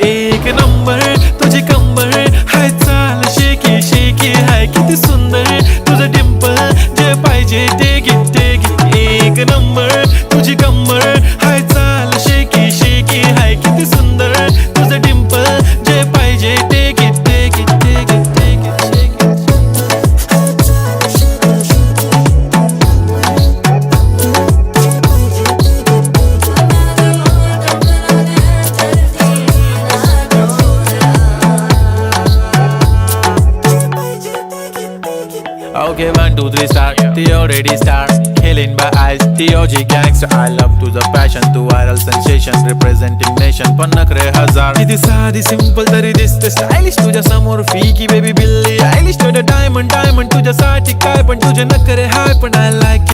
एक नंबर तुझी कंबर हाय, चाल शेकी शेकी हाय, किती सुंदर तुझं डिंपल, जे पाहिजे ते घे ते घे. एक नंबर तुझी कंबर हाय, चाल शेकी शेकी हाय, किती सुंदर तुझं डिंपल, जे पाहिजे ते घे ते घे ते घे ते घे. Okay, 1, 2, 3 start. The already start. Killing by eyes. The OG gangster. I love to the passion, to viral sensation, representing nation. पण नखरे हजार. किती साधी सिंपल तरी दिसते स्टायलिश तुझ्या समोर फीकी बेबी बिल्ली आयलिश. तुझ्या डायमंड डायमंड तुझ्यासाठी काय, पण तुझे नखरे हाय, पण I like it.